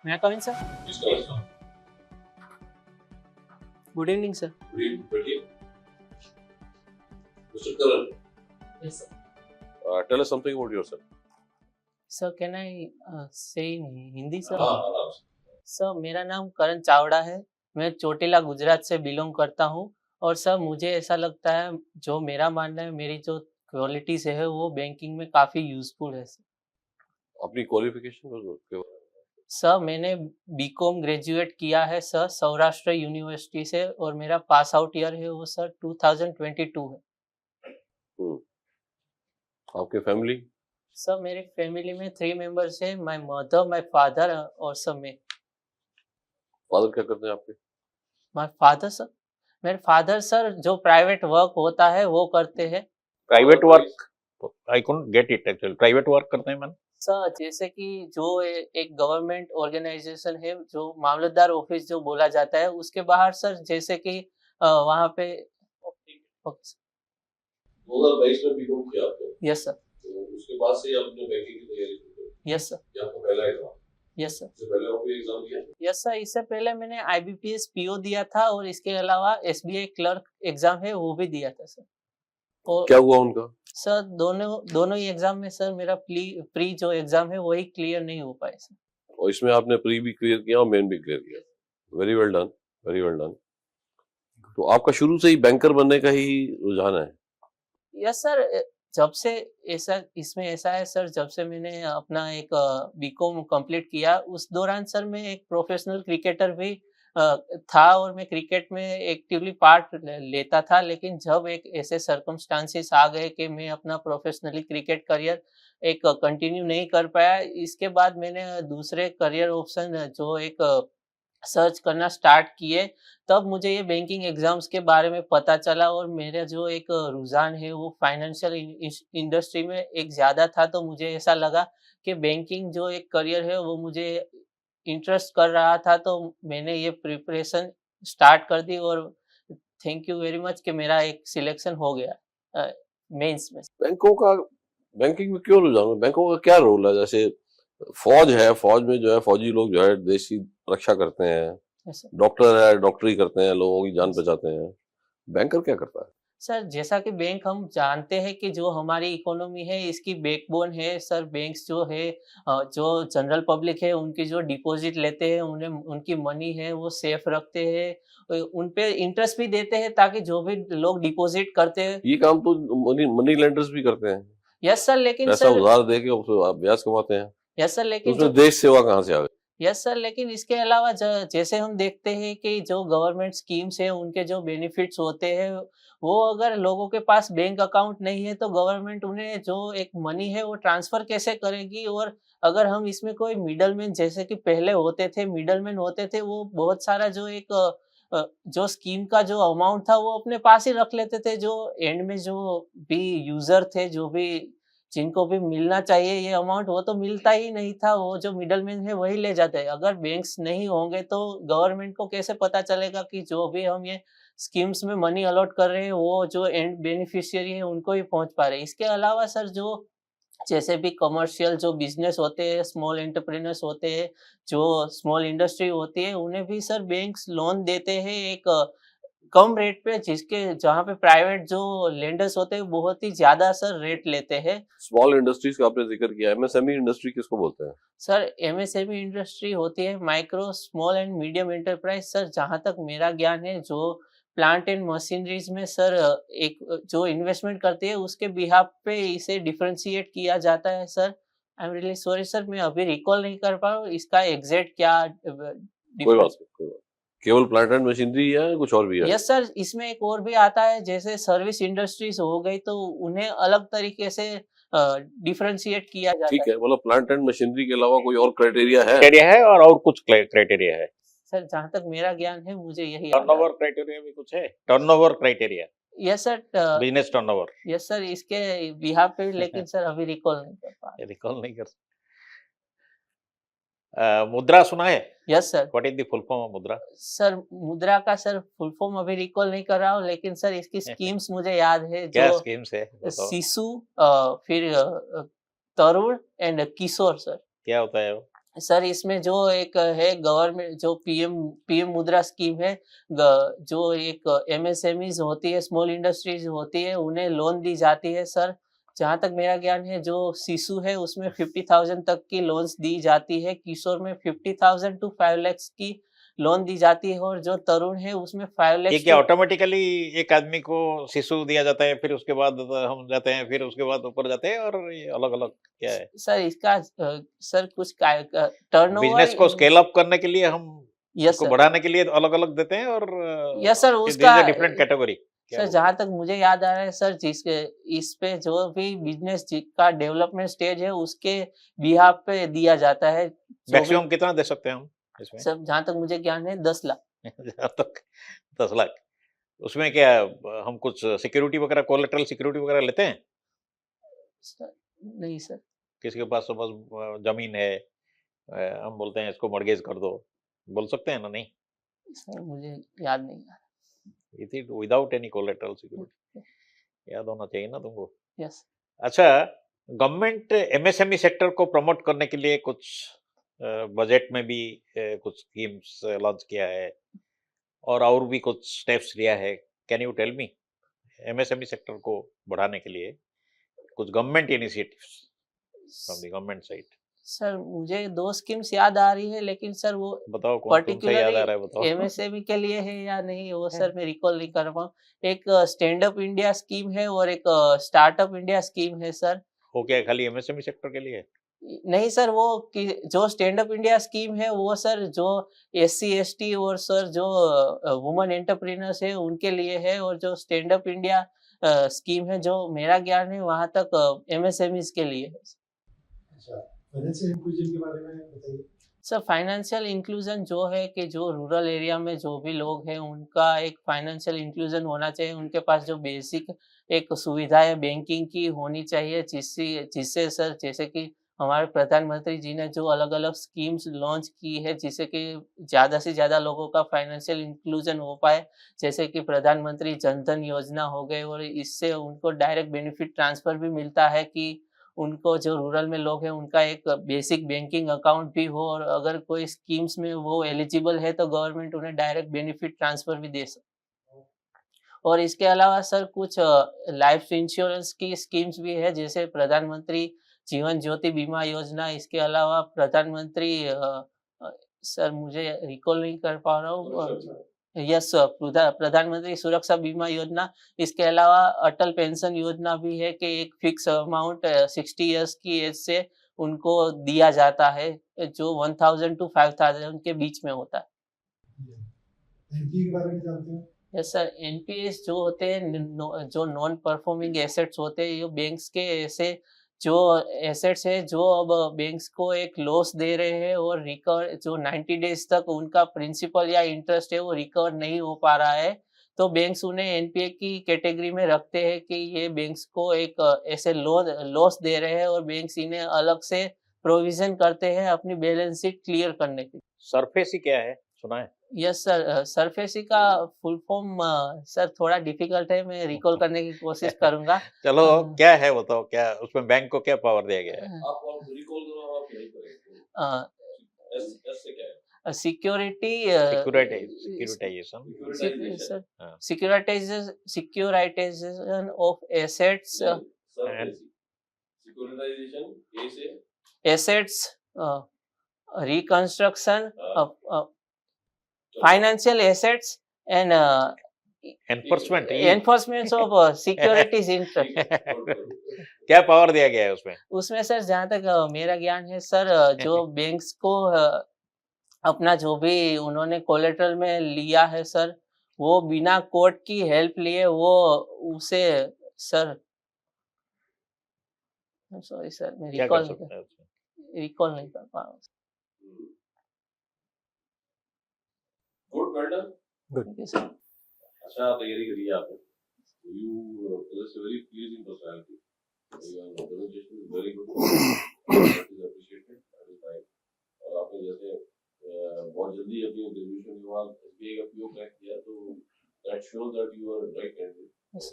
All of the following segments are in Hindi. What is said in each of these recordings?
May I come in, sir? Please come in. Good evening, sir. Good evening. Good evening. Mr. Karan, Yes, sir. tell us something about yourself. Sir, can I say in Hindi, sir? हाँ, आराम से. सर, मेरा नाम करण चावड़ा है। मैं चोटिला गुजरात से बिलोंग करता हूँ और सर मुझे ऐसा लगता है, जो मेरा मानना है, मेरी जो क्वालिटीज़ है वो बैंकिंग में काफ़ी यूज़फुल है सर। अपनी क्वालिफिकेशन सर, मैंने बीकॉम ग्रेजुएट किया है सर सौराष्ट्र यूनिवर्सिटी से और मेरा पास आउट ईयर है वो सर 2022 है। आपके फैमिली सर, मेरी फैमिली में 3 मेंबर्स हैं, माय मदर, माय फादर और सर मैं। फादर क्या करते हैं आपके? माय फादर सर, मेरे फादर सर जो प्राइवेट वर्क होता है वो करते हैं। Private work, I couldn't get it actually. Private work करते हैं मैंने सर, जैसे कि जो एक गवर्नमेंट ऑर्गेनाइजेशन है, जो मामलतदार ऑफिस जो बोला जाता है, उसके बाहर सर जैसे कि वहाँ पे। Okay sir. 2022 में बीकॉम किया आपने? Yes sir. तो उसके बाद से आपने बैंकिंग की तैयारी की? Yes sir. ये आपका पहला एग्जाम? Yes sir. इससे पहले आपने एग्जाम दिया? यस सर, इससे पहले मैंने IBPS PO दिया था और इसके अलावा SBI क्लर्क एग्जाम है वो भी दिया था सर। और क्या हुआ उनका? सर दोनों ही एग्जाम में सर मेरा प्री जो एग्जाम है वही क्लियर नहीं हो पाए सर। और इसमें आपने प्री भी क्लियर किया और मेन भी क्लियर किया. Very well done, very well done. तो आपका शुरू से ही बैंकर बनने का ही रुझान है? यस सर, जब से ऐसा है सर, जब से मैंने अपना एक बीकॉम कंप्लीट किया उस दौरान सर मैं एक प्रोफेशनल क्रिकेटर भी था और मैं क्रिकेट में एक्टिवली पार्ट लेता था, लेकिन जब एक ऐसे सर्कमस्टांसेस आ गए कि मैं अपना प्रोफेशनली क्रिकेट करियर एक कंटिन्यू नहीं कर पाया, इसके बाद मैंने दूसरे करियर ऑप्शन जो एक सर्च करना स्टार्ट किए, तब मुझे ये बैंकिंग एग्जाम्स के बारे में पता चला और मेरा जो एक रुझान है वो फाइनेंशियल इंडस्ट्री में एक ज़्यादा था। तो मुझे ऐसा लगा कि बैंकिंग जो एक करियर है वो मुझे इंटरेस्ट कर रहा था, तो मैंने ये प्रिपरेशन स्टार्ट कर दी और थैंक यू वेरी मच कि मेरा एक सिलेक्शन हो गया मेंस में। बैंकिंग में क्यों रुझान है? बैंकों का क्या रोल है? जैसे फौज है, फौज में जो है फौजी लोग जो है देश की रक्षा करते हैं. Yes sir. डॉक्टर है, डॉक्टरी करते हैं, लोगों की जान बचाते हैं. बैंकर क्या करता है? सर, जैसा कि बैंक हम जानते हैं कि जो हमारी इकोनॉमी है इसकी बैकबोन है सर। बैंक्स जो है जो जनरल पब्लिक है उनकी जो डिपॉजिट लेते हैं, उन्हें उनकी मनी है वो सेफ रखते हैं, उन पे इंटरेस्ट भी देते हैं ताकि जो भी लोग डिपॉजिट करते हैं। ये काम तो मनी लेंडर्स भी करते हैं. यस सर, लेकिन पैसा सर उधार दे के उससे ब्याज कमाते हैं. यस सर, तो लेकिन उसमें देश सेवा कहाँ से आ गई? यस सर, लेकिन इसके अलावा जैसे हम देखते हैं कि जो गवर्नमेंट स्कीम्स हैं उनके जो बेनिफिट्स होते हैं वो अगर लोगों के पास बैंक अकाउंट नहीं है तो गवर्नमेंट उन्हें जो एक मनी है वो ट्रांसफर कैसे करेगी। और अगर हम इसमें कोई मिडलमैन, जैसे कि पहले होते थे मिडलमैन होते थे, वो बहुत सारा जो एक जो स्कीम का जो अमाउंट था वो अपने पास ही रख लेते थे, जो एंड में जो भी यूजर थे, जो भी जिनको भी मिलना चाहिए ये अमाउंट, वो तो मिलता ही नहीं था, वो जो मिडलमैन है वही ले जाते हैं। अगर बैंक्स नहीं होंगे तो गवर्नमेंट को कैसे पता चलेगा कि जो भी हम ये स्कीम्स में मनी अलॉट कर रहे हैं वो जो एंड बेनिफिशियरी है उनको ही पहुंच पा रहे हैं। इसके अलावा सर जो जैसे भी कमर्शियल जो बिजनेस होते हैं, स्मॉल एंटरप्रेन्योर्स होते हैं, जो स्मॉल इंडस्ट्री होती है, उन्हें भी सर बैंक्स लोन देते हैं एक कम रेट पे, जहाँ पे प्राइवेट जो लेंडर्स होते हैं बहुत ही ज्यादा सर रेट लेते हैं। स्मॉल इंडस्ट्रीज का आपने जिक्र किया. एमएसएमई इंडस्ट्री किसको बोलते हैं? सर, MSME इंडस्ट्री होती है micro small and medium enterprise sir. जहाँ तक मेरा ज्ञान है, जो प्लांट एंड मशीनरीज में सर एक जो इन्वेस्टमेंट करती है उसके बिहाफ पे इसे डिफरेंशिएट किया जाता है sir. I am really sorry sir, मैं अभी रिकॉल नहीं कर पा रहा हूँ इसका एग्जैक्ट क्या कोई बात डिफरेंस। नहीं, कोई बात. केवल प्लांट एंड मशीनरी है, कुछ और भी है? यस सर, इसमें एक और भी आता है, जैसे सर्विस इंडस्ट्रीज हो गई तो उन्हें अलग तरीके से डिफरेंशिएट किया जाता ठीक है। है, मतलब प्लांट एंड मशीनरी के अलावा कोई और क्राइटेरिया है? क्राइटेरिया है और कुछ क्राइटेरिया है। सर, जहाँ तक मेरा ज्ञान है मुझे यही आता है। टर्नओवर क्राइटेरिया भी कुछ है? Turnover criteria, yes sir, business turnover. Yes sir, इसके बिहाफ पे लेकिन सर अभी रिकॉल नहीं कर पा रहा। रिकॉल नहीं कर मुद्रा सुना है? Yes sir. What is the full form of मुद्रा? सर, मुद्रा का सर फुल फॉर्म अभी रिकॉल नहीं कर रहा हूँ, लेकिन सर इसकी स्कीम्स मुझे याद है, क्या जो स्कीम्स है बताओ? शिशु, फिर तरुण एंड किशोर सर। क्या होता है वो? सर इसमें जो एक है गवर्नमेंट जो पीएम मुद्रा स्कीम है, जो एक एमएसएमईज होती है, स्मॉल इंडस्ट्रीज होती है, उन्हें लोन दी जाती है सर। जहाँ तक मेरा ज्ञान है, जो शिशु है उसमें 50,000 तक की लोन्स दी जाती है, किशोर में 50,000 टू 5 लाख की लोन दी जाती है, और जो तरुण है उसमें 5 ये लाख क्या टू। ऑटोमेटिकली एक आदमी को शिशु दिया जाता है, फिर उसके बाद हम जाते हैं, फिर उसके बाद ऊपर जाते हैं, और ये अलग-अलग क्या है? सर इसका सर कुछ टर्नओवर। बिजनेस को स्केल अप करने के लिए हम यस उसको सर। बढ़ाने के लिए अलग-अलग देते हैं, और यस सर, दिस उसका इज अ डिफरेंट कैटेगरी क्या सर वो? जहाँ तक मुझे याद आ रहा है सर, इस पे जो भी बिजनेस का डेवलपमेंट स्टेज है उसके बिहाफ पे दिया जाता है, जो भी। मैक्सिमम कितना दे सकते हैं हम इसमें? सर जहाँ तक मुझे ज्ञान है 10 लाख। जहाँ तक 10 लाख। उसमें क्या हम कुछ सिक्योरिटी वगैरह, कोलेटरल सिक्योरिटी वगैरह लेते हैं? सर नहीं सर। किसी के पास सपोज जमीन है, हम बोलते हैं इसको मॉर्गेज कर दो, बोल सकते हैं ना? नहीं, सर मुझे याद नहीं आ it is without any collateral security, रहा। याद होना चाहिए ना तुमको। यस। अच्छा, गवर्नमेंट एमएसएमई सेक्टर को प्रमोट करने के लिए कुछ बजट में भी कुछ स्कीम्स लॉन्च किया है, और भी कुछ स्टेप्स लिया है। Can you tell me, MSME sector को बढ़ाने के लिए कुछ government initiatives from the government side? Sir मुझे 2 स्कीम्स याद आ रही है, लेकिन सर वो बताओ कौन कौन सा याद पर्टिकुलरली आ रहा है, बताओ। एमएसएमई के लिए है या नहीं, वो सर मैं रिकॉल नहीं कर पाऊँ। एक स्टैंड अप इंडिया स्कीम है और एक स्टार्टअप इंडिया स्कीम है सर। हो क्या खाली एमएसएमई सेक्टर के लिए? नहीं सर, वो कि जो स्टैंड अप इंडिया स्कीम है वो सर जो एससी एसटी और सर जो वुमन एंटरप्रेन्योर्स है उनके लिए है, और जो स्टैंड अप इंडिया स्कीम है, जो मेरा ज्ञान है वहाँ तक एमएसएमईज के लिए है। अच्छा, फाइनेंशियल इंक्लूजन के बारे में बताइए। सर फाइनेंशियल इंक्लूजन जो है कि जो रूरल एरिया में जो भी लोग हैं उनका एक फाइनेंशियल इंक्लूजन होना चाहिए, उनके पास जो बेसिक एक सुविधाएं बैंकिंग की होनी चाहिए, जिससे जिससे सर जैसे कि हमारे प्रधानमंत्री जी ने जो अलग अलग स्कीम्स लॉन्च की है, जिससे कि ज़्यादा से ज़्यादा लोगों का फाइनेंशियल इंक्लूजन हो पाए, जैसे कि प्रधानमंत्री जन धन योजना हो गई, और इससे उनको डायरेक्ट बेनिफिट ट्रांसफ़र भी मिलता है कि उनको जो रूरल में लोग हैं उनका एक बेसिक बैंकिंग अकाउंट भी हो, और अगर कोई स्कीम्स में वो एलिजिबल है तो गवर्नमेंट उन्हें डायरेक्ट बेनिफिट ट्रांसफर भी दे सकती। और इसके अलावा सर कुछ लाइफ इंश्योरेंस की स्कीम्स भी है, जैसे प्रधानमंत्री जीवन ज्योति बीमा योजना। इसके अलावा प्रधानमंत्री सर मुझे रिकॉल नहीं कर पा रहा हूँ। यस, प्रधानमंत्री सुरक्षा बीमा योजना। इसके अलावा अटल पेंशन योजना भी है कि एक फिक्स अमाउंट 60 इयर्स की एज से उनको दिया जाता है, जो 1000 टू 5000 के बीच में होता है। एनपीए के बारे में जानते हैं? यस सर, एनपीएस जो होते हैं जो नॉन परफॉर्मिंग एसेट्स होते हैं, ये बैंक्स के ऐसे जो एसेट्स है जो अब बैंक्स को एक लॉस दे रहे हैं, और रिकवर जो 90 डेज तक उनका प्रिंसिपल या इंटरेस्ट है वो रिकवर नहीं हो पा रहा है, तो बैंक्स उन्हें एनपीए की कैटेगरी में रखते हैं कि ये बैंक्स को एक ऐसे लॉस दे रहे हैं, और बैंक्स इन्हें अलग से प्रोविजन करते हैं अपनी बैलेंस शीट क्लियर करने के लिए। सरफेसी क्या है, सुना है? यस सर, सरफेसी का फुल फॉर्म सर थोड़ा डिफिकल्ट है, मैं रिकॉल करने की कोशिश करूँगा। चलो, अ, क्या है बताओ, क्या उसमें बैंक को क्या पावर दिया गया है? आप और रिकॉल करो, आप यही करेंगे। अ, एस एस से क्या है? Security securitisation. सर हाँ, securitisation of assets, securitisation a से एसेट्स रिकंस्ट्रक्शन हाँ, financial assets and enforcement enforcement of securities interest. क्या पावर दिया गया है उसमें? उसमें सर जहाँ तक मेरा ज्ञान है सर, जो बैंक्स को अपना जो भी उन्होंने कोलेटरल में लिया है सर, वो बिना कोर्ट की हेल्प लिए वो उसे सर, सॉरी सर मैं क्या कर सकते हैं उसमें? रिकॉल नहीं कर पा रहा हूँ। Good, well done. ठीक है सर। अच्छा तैयारी करी है आपने। You possess a very pleasing personality. Your presentation is very good. That is appreciated. That is fine. और आपने जैसे बहुत जल्दी अपनी ग्रेजुएशन के बाद एसबीआई का पीओ क्रैक किया, तो that shows that you are right candidate. Yes.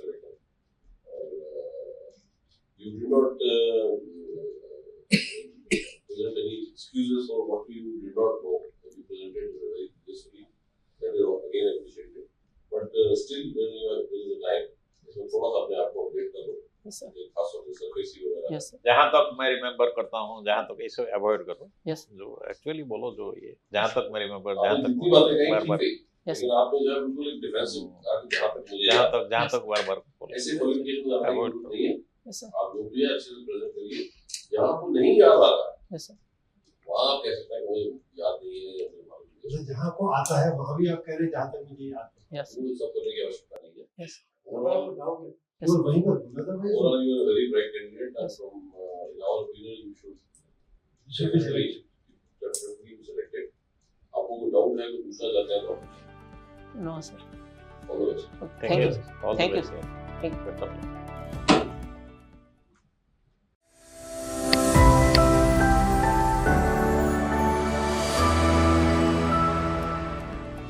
You do not present any excuses for what you did not know that you presented very gracefully. That is again appreciated. But still, there is a time. इसमें थोड़ा सा अपने आप को अपडेट करो. Yes, sir. खासतौर पे सरफेसी वगैरह. Yes, sir. जहाँ तक मैं रिमेम्बर करता हूँ, जहाँ तक इसे अवॉइड करो, Yes. जो एक्चुअली बोलो जो ये जहाँ तक मैं रिमेम्बर, जहाँ आपने तक जितनी बातें कही बार ठीक बार, है. Yes, लेकिन आपने जो है बिल्कुल एक डिफेंसिव जहाँ तक मुझे जहाँ याद है, तक बार बार बोलो, ऐसे क्वालिफिकेशन आपकी Avoid जरूरत नहीं है. yes, sir. आप जो भी है अच्छे से प्रेजेंट करिए. जहाँ आपको नहीं याद आ रहा Yes, sir. वहाँ आप कह सकते हैं मुझे याद नहीं है या मुझे मालूम नहीं है. मतलब जहाँ को आता है वहाँ भी आप कह रहे हैं जहाँ तक मुझे याद है Yes, वो सब करने की आवश्यकता नहीं है. yes, Overall, yes, और sir. वहीं पर बोला था भाई overall you are a very bright candidate, and Yes. from in our opinion you should should be definitely be selected. आपको कोई डाउट है तो पूछना चाहते हैं तो No, sir. all the best. Thank you. you. All the Thank you, best. sir. Thank you. Better luck.